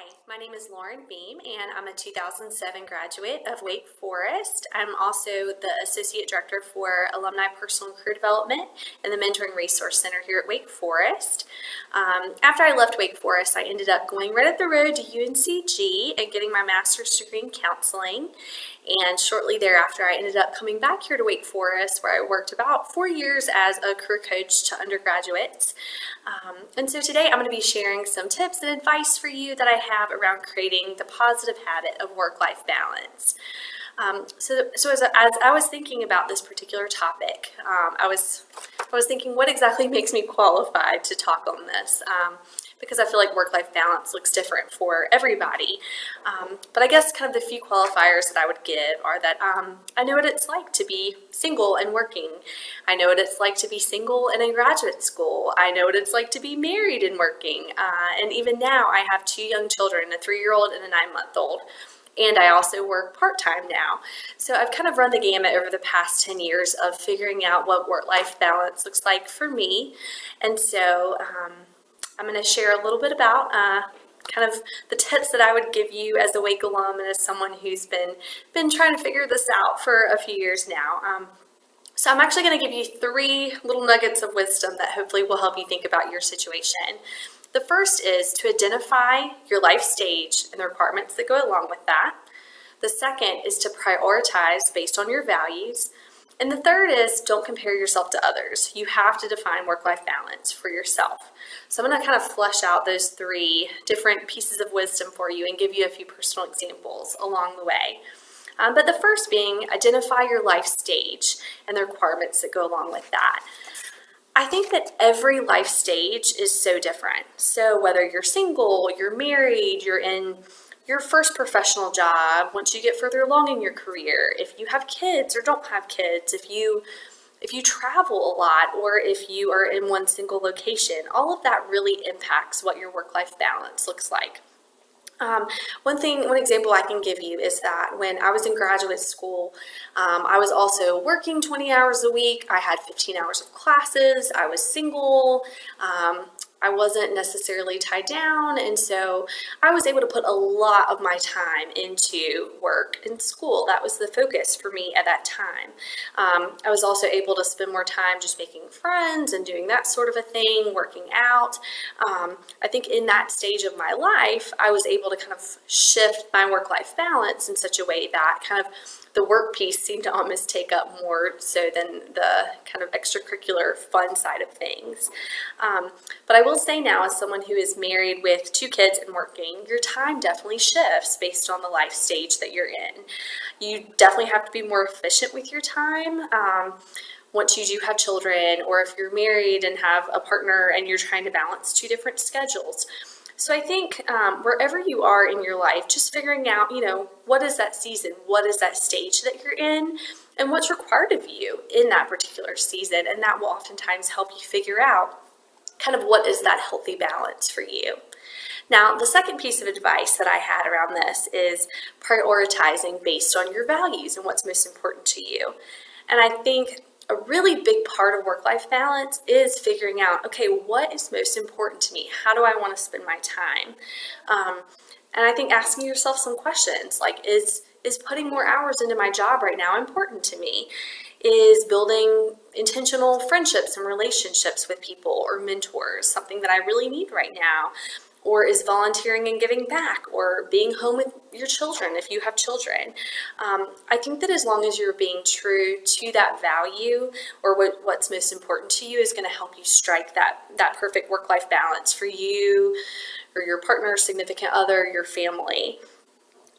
Hi, my name is Lauren Beam, and I'm a 2007 graduate of Wake Forest. I'm also the Associate Director for Alumni Personal and Career Development and the Mentoring Resource Center here at Wake Forest. After I left Wake Forest, I ended up going right up the road to UNCG and getting my master's degree in counseling. And shortly thereafter, I ended up coming back here to Wake Forest, where I worked about 4 years as a career coach to undergraduates. And so today I'm going to be sharing some tips and advice for you that I have around creating the positive habit of work-life balance. So as I was thinking about this particular topic, I was thinking, what exactly makes me qualified to talk on this? Because I feel like work-life balance looks different for everybody. But I guess kind of the few qualifiers that I would give are that I know what it's like to be single and working. I know what it's like to be single and in graduate school. I know what it's like to be married and working. And even now, I have 2 young children, a 3-year-old and a 9-month-old. And I also work part-time now. So I've kind of run the gamut over the past 10 years of figuring out what work-life balance looks like for me. And so I'm going to share a little bit about kind of the tips that I would give you as a Wake alum and as someone who's been trying to figure this out for a few years now. So I'm actually going to give you 3 little nuggets of wisdom that hopefully will help you think about your situation. The first is to identify your life stage and the requirements that go along with that. The second is to prioritize based on your values. And the third is don't compare yourself to others. You have to define work-life balance for yourself. So I'm going to kind of flesh out those 3 different pieces of wisdom for you and give you a few personal examples along the way. But the first being identify your life stage and the requirements that go along with that. I think that every life stage is so different. So whether you're single, you're married, you're in your first professional job, once you get further along in your career, if you have kids or don't have kids, if you travel a lot, or if you are in one single location, all of that really impacts what your work-life balance looks like. One example I can give you is that when I was in graduate school, I was also working 20 hours a week. I had 15 hours of classes. I was single. I wasn't necessarily tied down, and so I was able to put a lot of my time into work and school. That was the focus for me at that time. I was also able to spend more time just making friends and doing that sort of a thing, working out. I think in that stage of my life, I was able to kind of shift my work-life balance in such a way that kind of the work piece seemed to almost take up more so than the kind of extracurricular fun side of things. But I will say now, as someone who is married with 2 kids and working, your time definitely shifts based on the life stage that you're in. You definitely have to be more efficient with your time. Once you do have children, or if you're married and have a partner and you're trying to balance 2 different schedules. So I think wherever you are in your life, just figuring out, what is that season? What is that stage that you're in? And what's required of you in that particular season? And that will oftentimes help you figure out kind of what is that healthy balance for you. Now, the second piece of advice that I had around this is prioritizing based on your values and what's most important to you. And I think a really big part of work-life balance is figuring out, okay, what is most important to me? How do I want to spend my time? And I think asking yourself some questions like, is putting more hours into my job right now important to me? Is building intentional friendships and relationships with people or mentors something that I really need right now? Or is volunteering and giving back, or being home with your children if you have children? I think that as long as you're being true to that value, or what's most important to you, is going to help you strike that perfect work-life balance for you or your partner, significant other, your family.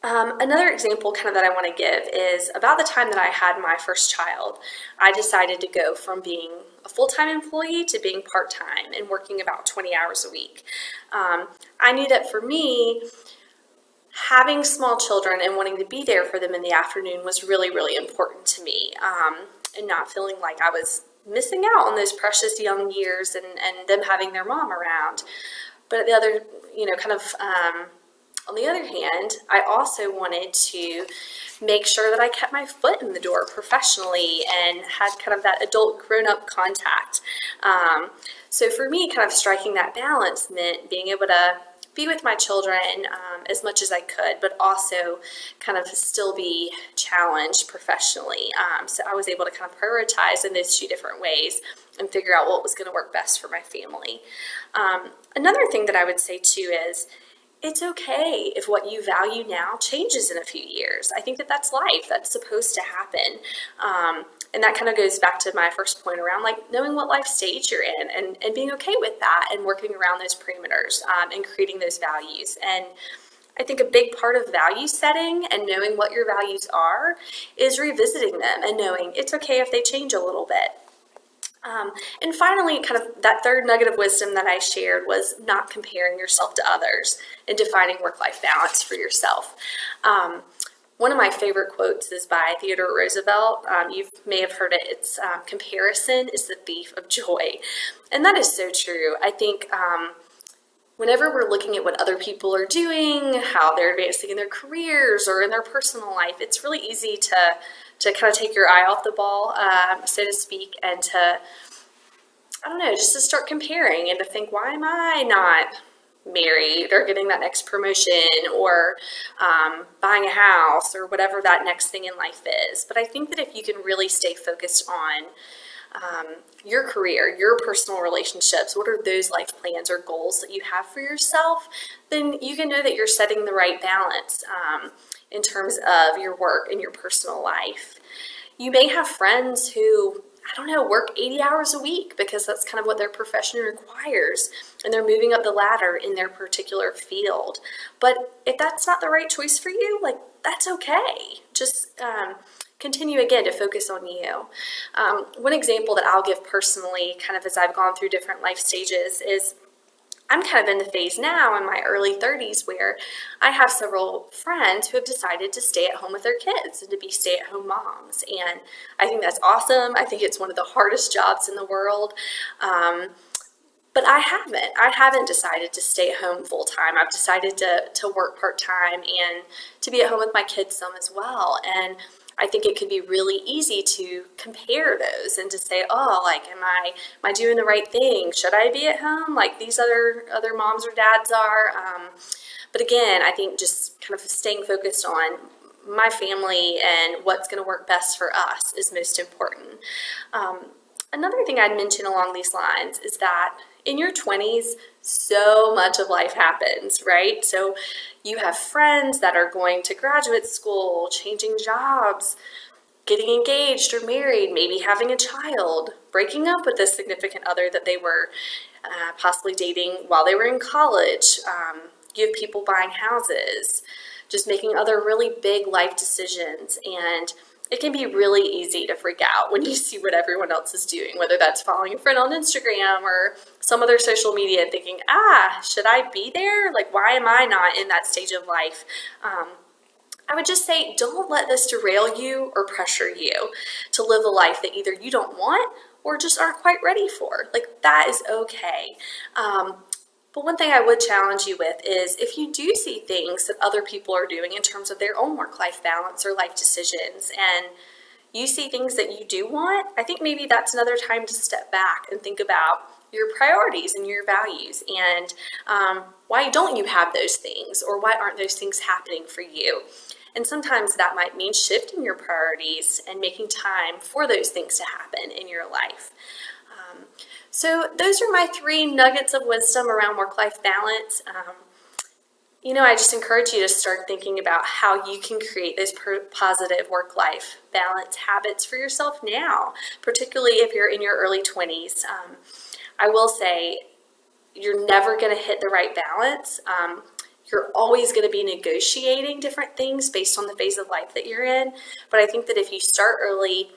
Another example kind of that I want to give is about the time that I had my first child, I decided to go from being a full-time employee to being part-time and working about 20 hours a week. I knew that for me, having small children and wanting to be there for them in the afternoon was really, really important to me, and not feeling like I was missing out on those precious young years and them having their mom around. But at the other, on the other hand, I also wanted to make sure that I kept my foot in the door professionally and had kind of that adult grown-up contact. So for me, kind of striking that balance meant being able to be with my children as much as I could, but also kind of still be challenged professionally. So I was able to kind of prioritize in those two different ways and figure out what was going to work best for my family. Another thing that I would say too is it's okay if what you value now changes in a few years. I think that that's life. That's supposed to happen. And that kind of goes back to my first point around like knowing what life stage you're in and being okay with that and working around those parameters and creating those values. And I think a big part of value setting and knowing what your values are is revisiting them and knowing it's okay if they change a little bit. And finally, kind of that third nugget of wisdom that I shared was not comparing yourself to others and defining work-life balance for yourself. One of my favorite quotes is by Theodore Roosevelt. You may have heard it. It's comparison is the thief of joy. And that is so true. I think whenever we're looking at what other people are doing, how they're advancing in their careers or in their personal life, it's really easy to kind of take your eye off the ball, so to speak, and to, I don't know, just to start comparing and to think, why am I not married or getting that next promotion or buying a house or whatever that next thing in life is. But I think that if you can really stay focused on your career, your personal relationships, what are those life plans or goals that you have for yourself, then you can know that you're setting the right balance in terms of your work and your personal life. You may have friends who, I don't know, work 80 hours a week because that's kind of what their profession requires, and they're moving up the ladder in their particular field. But if that's not the right choice for you, like, that's okay. Just continue again to focus on you. One example that I'll give personally, kind of as I've gone through different life stages, is I'm kind of in the phase now in my early 30s where I have several friends who have decided to stay at home with their kids and to be stay-at-home moms. And I think that's awesome. I think it's one of the hardest jobs in the world. But I haven't decided to stay at home full time. I've decided to work part time and to be at home with my kids some as well. And I think it could be really easy to compare those and to say, oh, like, am I doing the right thing? Should I be at home like these other moms or dads are? But again, I think just kind of staying focused on my family and what's going to work best for us is most important. Another thing I'd mention along these lines is that in your 20s, so much of life happens, right? So you have friends that are going to graduate school, changing jobs, getting engaged or married, maybe having a child, breaking up with a significant other that they were possibly dating while they were in college. You have people buying houses, just making other really big life decisions. And it can be really easy to freak out when you see what everyone else is doing, whether that's following a friend on Instagram or some other social media and thinking, should I be there? Like, why am I not in that stage of life? I would just say, don't let this derail you or pressure you to live a life that either you don't want or just aren't quite ready for. Like, that is okay. But one thing I would challenge you with is if you do see things that other people are doing in terms of their own work-life balance or life decisions, and you see things that you do want, I think maybe that's another time to step back and think about your priorities and your values and why don't you have those things, or why aren't those things happening for you? And sometimes that might mean shifting your priorities and making time for those things to happen in your life. So those are my 3 nuggets of wisdom around work-life balance. I just encourage you to start thinking about how you can create those positive work-life balance habits for yourself now, particularly if you're in your early 20s. I will say you're never going to hit the right balance. You're always going to be negotiating different things based on the phase of life that you're in. But I think that if you start early,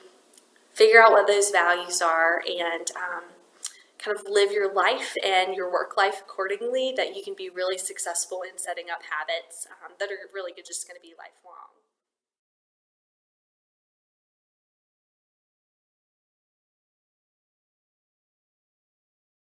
figure out what those values are, and kind of live your life and your work life accordingly, that you can be really successful in setting up habits that are really just going to be lifelong.